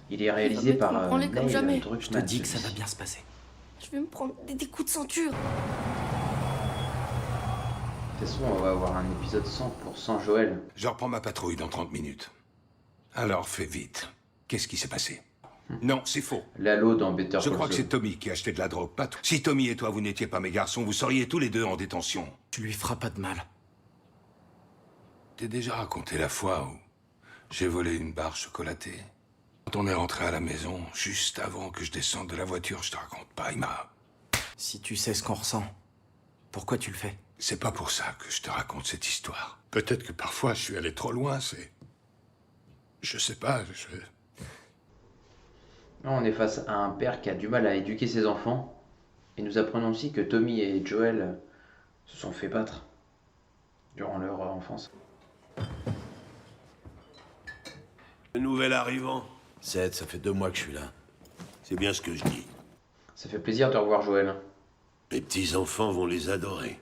Il est réalisé par Prends-les comme Neil jamais. Druckmann. Je te dis que ça va bien se passer. Je vais me prendre des coups de ceinture. De toute façon, on va avoir un épisode 100% Joël. Je reprends ma patrouille dans 30 minutes. Alors fais vite. Qu'est-ce qui s'est passé? Non, c'est faux. Lalo dans Better Je Call crois que Saul. c'est Tommy qui a acheté de la drogue, pas toi. Si Tommy et toi vous n'étiez pas mes garçons, vous seriez tous les deux en détention. Tu lui feras pas de mal. T'es déjà raconté la fois où j'ai volé une barre chocolatée. Quand on est rentré à la maison, juste avant que je descende de la voiture, je te raconte pas, il m'a... Si tu sais ce qu'on ressent, pourquoi tu le fais? C'est pas pour ça que je te raconte cette histoire. Peut-être que parfois je suis allé trop loin, c'est... Je sais pas, Là, on est face à un père qui a du mal à éduquer ses enfants. Et nous apprenons aussi que Tommy et Joel se sont fait battre durant leur enfance. Le nouvel arrivant. Seth, ça fait 2 mois que je suis là. C'est bien ce que je dis. Ça fait plaisir de revoir Joël. Les petits-enfants vont les adorer.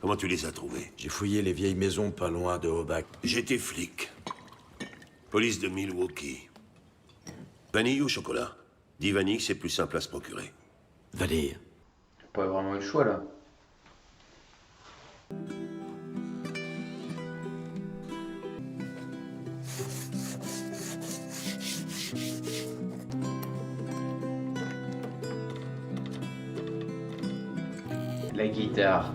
Comment tu les as trouvés? J'ai fouillé les vieilles maisons pas loin de Hobach. J'étais flic. Police de Milwaukee. Vanille ou chocolat? Dis vanille, c'est plus simple à se procurer. Vanille. Pas vraiment eu le choix là. La guitare.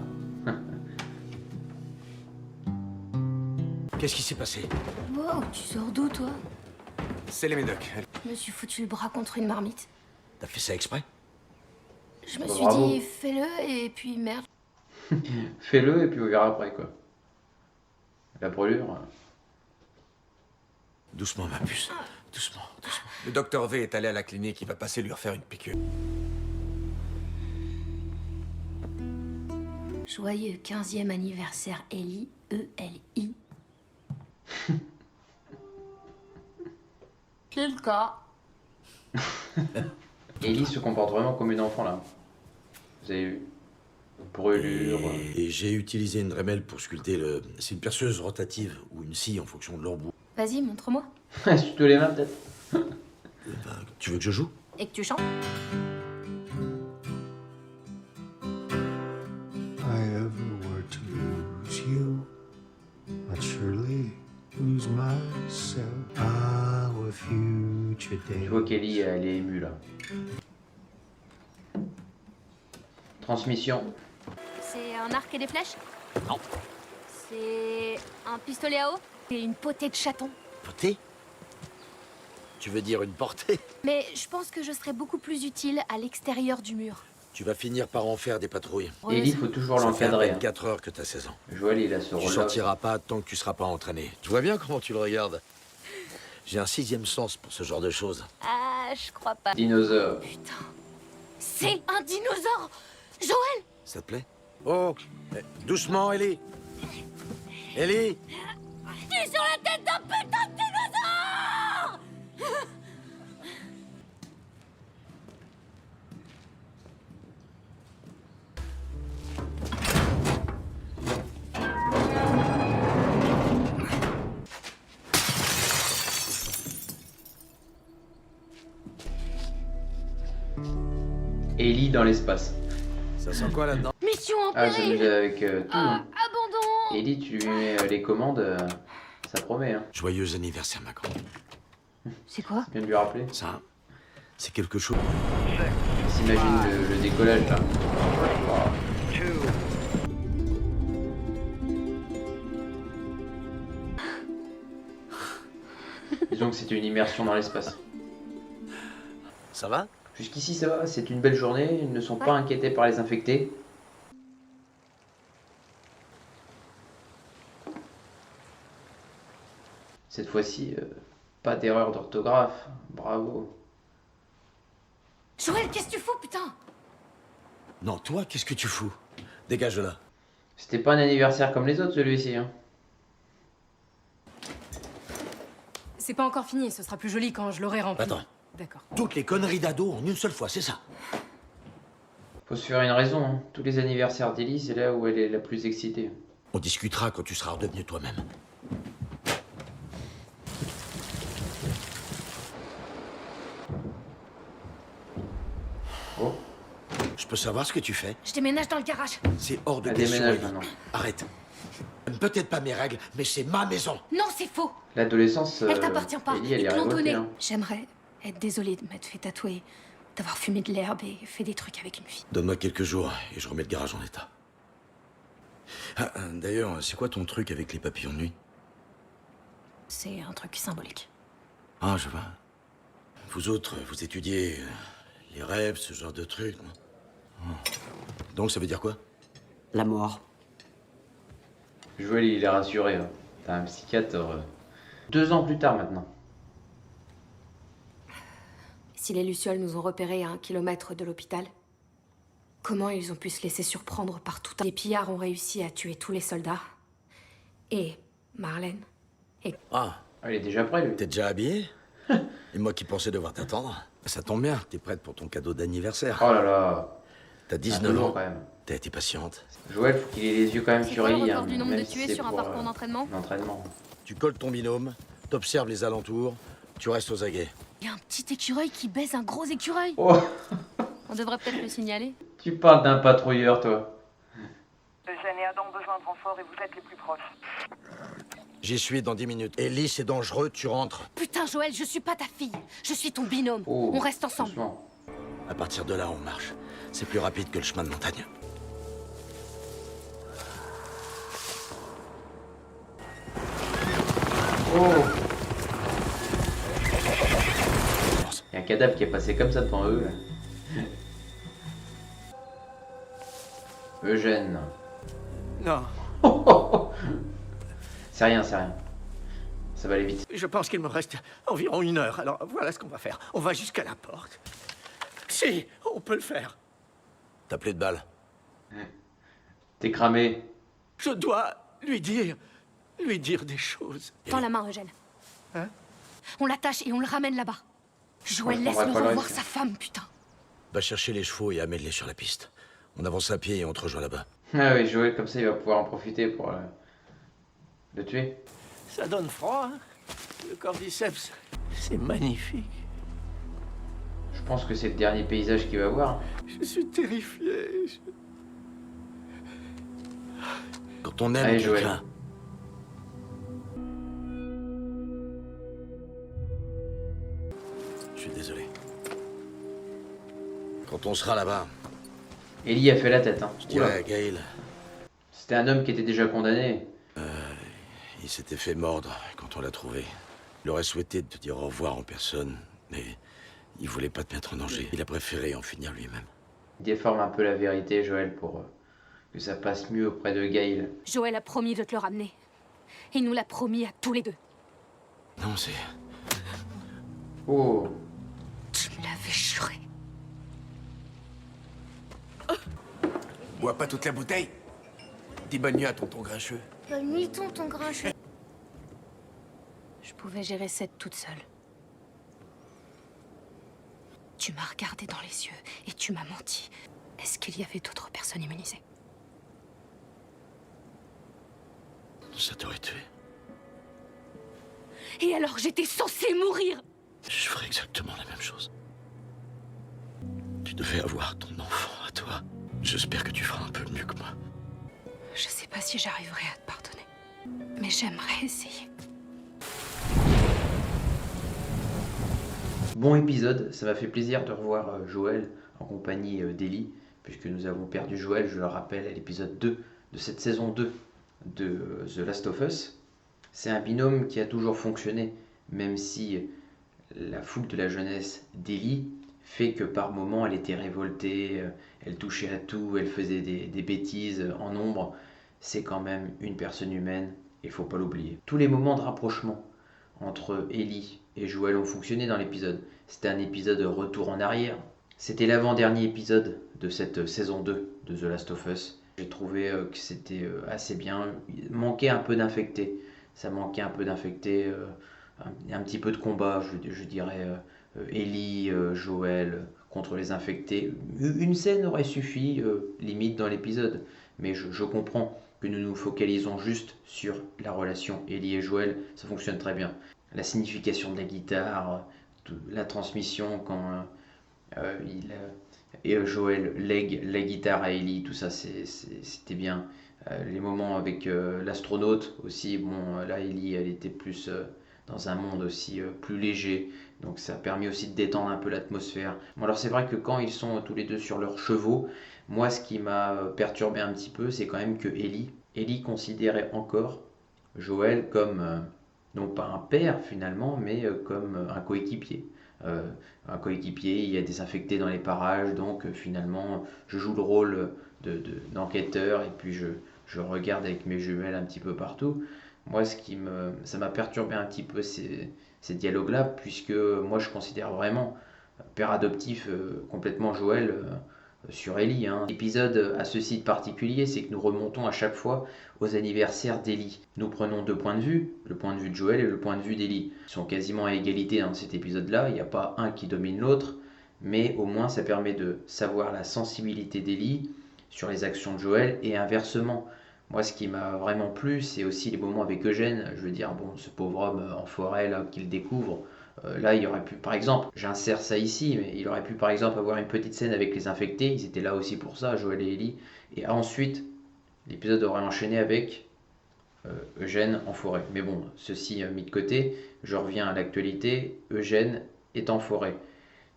Qu'est-ce qui s'est passé? Wow, tu sors d'où, toi? C'est les médocs. Je me suis foutu le bras contre une marmite. T'as fait ça exprès? Je me suis Bravo. dit, fais-le, et puis merde. Fais-le et puis on verra après quoi. La brûlure. Doucement, ma puce. Doucement, doucement. Le docteur V est allé à la clinique, il va passer lui refaire une piqûre. Joyeux 15e anniversaire, Ellie, E-L-I. C'est le cas. Ellie se comporte vraiment comme une enfant là. Vous avez vu? Brûlure. Et j'ai utilisé une Dremel pour sculpter le... C'est une perceuse rotative ou une scie en fonction de l'embout. Vas-y, montre-moi. Sous tous les mains peut-être. Tu veux que je joue? Et que tu chantes. I ever were to lose you, I'd surely lose myself. Our future Tu vois days. qu'Ellie elle est émue là. Transmission. C'est un arc et des flèches? Non. C'est un pistolet à eau? Et une potée de chaton. Potée? Tu veux dire une portée? Mais je pense que je serais beaucoup plus utile à l'extérieur du mur. Tu vas finir par en faire des patrouilles. Ellie, faut toujours Ça fait à l'encadrer. peine 4 heures que t'as 16 ans. Joël, il a ce Tu rôle-là. sortiras pas tant que tu seras pas entraîné. Tu vois bien comment tu le regardes? J'ai un 6e sens pour ce genre de choses. Ah, je crois pas. Dinosaure. Putain. C'est un dinosaure! Joël! Ça te plaît? Oh, doucement, Ellie. Ellie. Tu es sur la tête d'un putain de dinosaure! Ellie dans l'espace. Ça sent quoi là-dedans? Mission en Ah, péril! j'amuse avec tout. Ah, Hein. abandon! Ellie, tu lui mets les commandes, ça promet. Hein. Joyeux anniversaire, ma grande. C'est quoi? Je viens de lui rappeler. Ça, c'est quelque chose. Il s'imagine le décollage là. Disons que c'était une immersion dans l'espace. Ça va? Jusqu'ici ça va, c'est une belle journée, ils ne sont pas inquiétés par les infectés. Cette fois-ci, pas d'erreur d'orthographe, bravo. Joël, qu'est-ce que tu fous, putain? Non, toi, qu'est-ce que tu fous? Dégage de là. C'était pas un anniversaire comme les autres celui-ci. Hein. C'est pas encore fini, ce sera plus joli quand je l'aurai rempli. Attends. D'accord. Toutes les conneries d'ado en une seule fois, c'est ça? Faut se faire une raison, hein. Tous les anniversaires d'Ellie, c'est là où elle est la plus excitée. On discutera quand tu seras redevenu toi-même. Oh, Je peux savoir ce que tu fais? Je déménage dans le garage. C'est hors de elle question, déménage Ellie. maintenant. Arrête. Peut-être pas mes règles, mais c'est ma maison. Non, c'est faux. L'adolescence, Elle t'appartient pas. Ellie, elle Et est révoltée, plantonnée. hein. J'aimerais être désolée de m'être fait tatouer, d'avoir fumé de l'herbe et fait des trucs avec une fille. Donne-moi quelques jours et je remets le garage en état. Ah, d'ailleurs, c'est quoi ton truc avec les papillons de nuit? C'est un truc symbolique. Ah, je vois. Vous autres, vous étudiez les rêves, ce genre de trucs, non? Ah. Donc ça veut dire quoi? La mort. Joël, il est rassuré. Hein. T'as un psychiatre. 2 ans plus tard maintenant. Si les Lucioles nous ont repérés à 1 kilomètre de l'hôpital, comment ils ont pu se laisser surprendre par tout un... Les pillards ont réussi à tuer tous les soldats. Et Marlène. Ah, Ah, il est déjà prêt, lui. t'es déjà habillé? Et moi qui pensais devoir t'attendre. Ça tombe bien, t'es prête pour ton cadeau d'anniversaire. Oh là là. T'as Ah, 19 toujours, ans, quand même. t'as été patiente. Joël, faut qu'il ait les yeux quand même C'est sur quoi le Ellie. record du nombre même de si tués c'est sur un pour, parcours d'entraînement? l'entraînement. Tu colles ton binôme, t'observes les alentours, tu restes aux aguets. Il y a un petit écureuil qui baise un gros écureuil. Oh, On devrait peut-être le signaler. tu parles d'un patrouilleur, toi. Eugène et Adam ont besoin de renfort et vous êtes les plus proches. J'y suis dans 10 minutes. Ellie, c'est dangereux, tu rentres. Putain, Joël, je suis pas ta fille. Je suis ton binôme. Oh, On reste ensemble. doucement. À partir de là, on marche. C'est plus rapide que le chemin de montagne. Oh, il y a un cadavre qui est passé comme ça devant eux. Là. Eugène. Non, C'est rien, c'est rien. Ça va aller vite. je pense qu'il me reste environ 1 heure. Alors voilà ce qu'on va faire. On va jusqu'à la porte. Si, on peut le faire. T'as plus de balles. T'es cramé. Je dois lui dire des choses. Tends la main, Eugène. Hein? On l'attache et on le ramène là-bas. Joël, je laisse-le comprends pas le revoir risque. sa femme, putain. Va chercher les chevaux et amène-les sur la piste. On avance à pied et on te rejoint là-bas. Ah oui, Joël, comme ça, il va pouvoir en profiter pour le tuer. Ça donne froid, hein? Le cordyceps, c'est magnifique. Je pense que c'est le dernier paysage qu'il va voir. Je suis terrifié. Quand on aime Allez, Joël. quelqu'un, je suis désolé. Quand on sera là-bas, Ellie a fait la tête. Hein. je dirais Oula. à Gail, C'était un homme qui était déjà condamné. il s'était fait mordre quand on l'a trouvé. Il aurait souhaité te dire au revoir en personne, mais il voulait pas te mettre en danger. Il a préféré en finir lui-même. Il déforme un peu la vérité, Joël, pour que ça passe mieux auprès de Gail. Joël a promis de te le ramener. Il nous l'a promis à tous les deux. Non, c'est... Oh, Tu me l'avais juré. Bois pas toute la bouteille. Dis bonne nuit à tonton Grincheux. Bonne nuit, tonton Grincheux. Je pouvais gérer cette toute seule. Tu m'as regardé dans les yeux et tu m'as menti. Est-ce qu'il y avait d'autres personnes immunisées? Ça t'aurait tué. Et alors j'étais censée mourir! Je ferais exactement la même chose. Tu devais avoir ton enfant à toi. J'espère que tu feras un peu mieux que moi. Je sais pas si j'arriverai à te pardonner. Mais j'aimerais essayer. bon épisode. Ça m'a fait plaisir de revoir Joël en compagnie d'Ellie, puisque nous avons perdu Joël, je le rappelle, à l'épisode 2 de cette saison 2 de The Last of Us. C'est un binôme qui a toujours fonctionné, même si la fougue de la jeunesse d'Ellie fait que par moments elle était révoltée, elle touchait à tout, elle faisait des bêtises en nombre. C'est quand même une personne humaine, et faut pas l'oublier. Tous les moments de rapprochement entre Ellie et Joël ont fonctionné dans l'épisode. C'était un épisode retour en arrière. C'était l'avant-dernier épisode de cette saison 2 de The Last of Us. J'ai trouvé que c'était assez bien. Il manquait un peu d'infecté. Ça manquait un peu d'infecté, un petit peu de combat, je dirais. Ellie, Joël contre les infectés. Une scène aurait suffi, limite, dans l'épisode. Mais je comprends que nous nous focalisons juste sur la relation Ellie et Joël. Ça fonctionne très bien. La signification de la guitare, la transmission quand Et Joël lègue la guitare à Ellie, tout ça c'était bien. Les moments avec l'astronaute aussi, bon là Ellie elle était plus dans un monde aussi plus léger, donc ça a permis aussi de détendre un peu l'atmosphère. Bon alors c'est vrai que quand ils sont tous les deux sur leurs chevaux, moi ce qui m'a perturbé un petit peu c'est quand même que Ellie considérait encore Joël comme, non pas un père finalement, mais comme un coéquipier. Euh, un coéquipier, il y a des infectés dans les parages, donc finalement je joue le rôle d'enquêteur et puis je regarde avec mes jumelles un petit peu partout. Moi, ça m'a perturbé un petit peu ces dialogues-là, puisque moi je considère vraiment père adoptif complètement Joël sur Ellie. Hein. L'épisode a ceci de particulier, c'est que nous remontons à chaque fois aux anniversaires d'Ellie. Nous prenons deux points de vue, le point de vue de Joël et le point de vue d'Ellie. Ils sont quasiment à égalité dans cet épisode-là, il n'y a pas un qui domine l'autre, mais au moins ça permet de savoir la sensibilité d'Ellie sur les actions de Joël et inversement. Moi, ce qui m'a vraiment plu, c'est aussi les moments avec Eugène. Je veux dire, bon, ce pauvre homme en forêt là qu'il découvre, là, il aurait pu, par exemple, j'insère ça ici, mais il aurait pu, par exemple, avoir une petite scène avec les infectés. Ils étaient là aussi pour ça, Joël et Ellie. Et ensuite, l'épisode aurait enchaîné avec Eugène en forêt. Mais bon, ceci mis de côté, je reviens à l'actualité. Eugène est en forêt.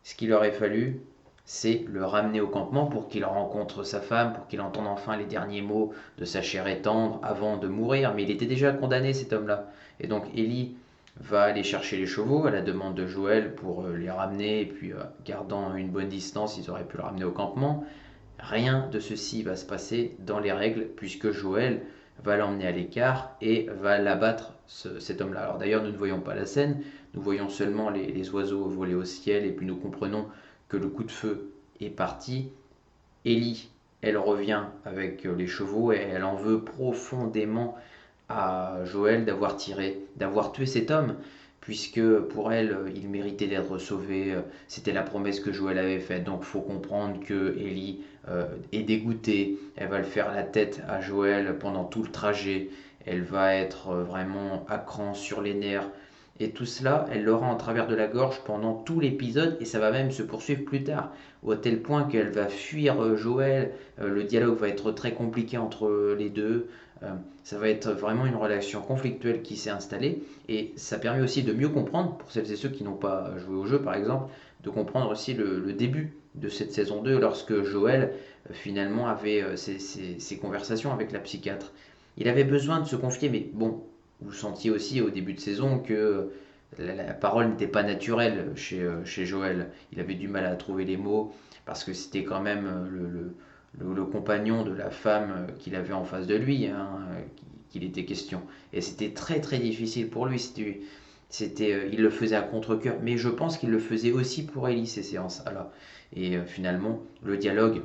Ce qu'il aurait fallu, c'est le ramener au campement pour qu'il rencontre sa femme, pour qu'il entende enfin les derniers mots de sa chair et tendre avant de mourir. Mais il était déjà condamné, cet homme-là. Et donc Ellie va aller chercher les chevaux à la demande de Joël pour les ramener, et puis gardant une bonne distance, ils auraient pu le ramener au campement. Rien de ceci va se passer dans les règles, puisque Joël va l'emmener à l'écart et va l'abattre, cet homme-là. Alors d'ailleurs, nous ne voyons pas la scène, nous voyons seulement les oiseaux voler au ciel, et puis nous comprenons que le coup de feu est parti. Ellie, elle revient avec les chevaux et elle en veut profondément à Joël d'avoir tué cet homme, puisque pour elle, il méritait d'être sauvé. C'était la promesse que Joël avait faite. Donc, faut comprendre que Ellie est dégoûtée. Elle va le faire la tête à Joël pendant tout le trajet. Elle va être vraiment à cran sur les nerfs. Et tout cela, elle l'aura en travers de la gorge pendant tout l'épisode, et ça va même se poursuivre plus tard, au tel point qu'elle va fuir Joël. Le dialogue va être très compliqué entre les deux. Ça va être vraiment une relation conflictuelle qui s'est installée, et ça permet aussi de mieux comprendre, pour celles et ceux qui n'ont pas joué au jeu par exemple, de comprendre aussi le début de cette saison 2, lorsque Joël finalement avait ses conversations avec la psychiatre. Il avait besoin de se confier, mais bon, vous sentiez aussi au début de saison que la parole n'était pas naturelle chez Joël. Il avait du mal à trouver les mots, parce que c'était quand même le compagnon de la femme qu'il avait en face de lui, hein, qu'il était question. Et c'était très très difficile pour lui. Il le faisait à contre-cœur, mais je pense qu'il le faisait aussi pour Ellie, ces séances-là. Et finalement, le dialogue,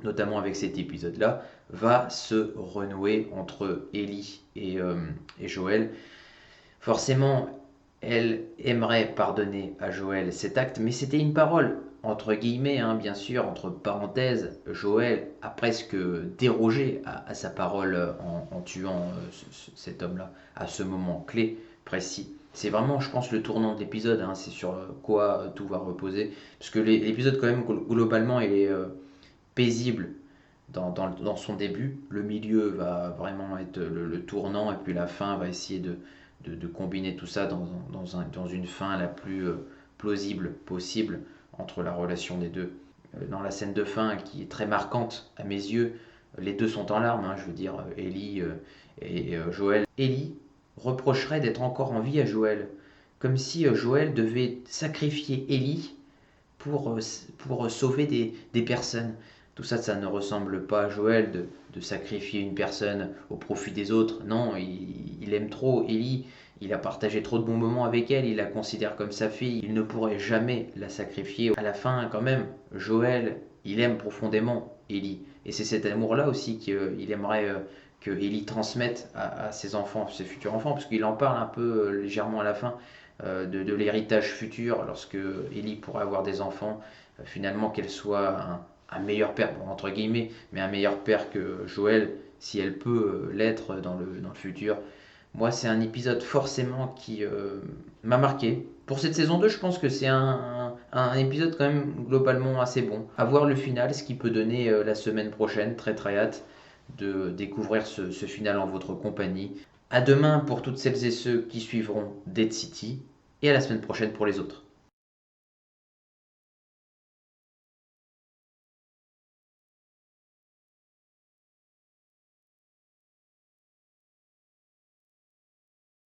notamment avec cet épisode-là, va se renouer entre Ellie et Joël. Forcément, elle aimerait pardonner à Joël cet acte, mais c'était une parole, entre guillemets, hein, bien sûr, entre parenthèses. Joël a presque dérogé à sa parole en tuant cet homme-là, à ce moment clé, précis. C'est vraiment, je pense, le tournant de l'épisode, hein, c'est sur quoi tout va reposer, parce que l'épisode, quand même, globalement, il est paisible dans son début. Le milieu va vraiment être le tournant, et puis la fin va essayer de combiner tout ça dans une fin la plus plausible possible entre la relation des deux. Dans la scène de fin, qui est très marquante à mes yeux, les deux sont en larmes, hein, je veux dire, Ellie et Joël. Ellie reprocherait d'être encore en vie à Joël, comme si Joël devait sacrifier Ellie pour sauver des personnes. Tout ça, ça ne ressemble pas à Joël de sacrifier une personne au profit des autres. Non, il aime trop Ellie, il a partagé trop de bons moments avec elle, il la considère comme sa fille, il ne pourrait jamais la sacrifier. À la fin, quand même, Joël, il aime profondément Ellie. Et c'est cet amour-là aussi qu'il aimerait que Ellie transmette à ses enfants, ses futurs enfants, parce qu'il en parle un peu légèrement à la fin de l'héritage futur, lorsque Ellie pourra avoir des enfants, finalement qu'elle soit un meilleur père, bon, entre guillemets, mais un meilleur père que Joël, si elle peut l'être dans le futur. Moi, c'est un épisode forcément qui m'a marqué. Pour cette saison 2, je pense que c'est un épisode quand même globalement assez bon. À voir le final, ce qu'il peut donner la semaine prochaine. Très très hâte de découvrir ce final en votre compagnie. À demain pour toutes celles et ceux qui suivront Dead City. Et à la semaine prochaine pour les autres.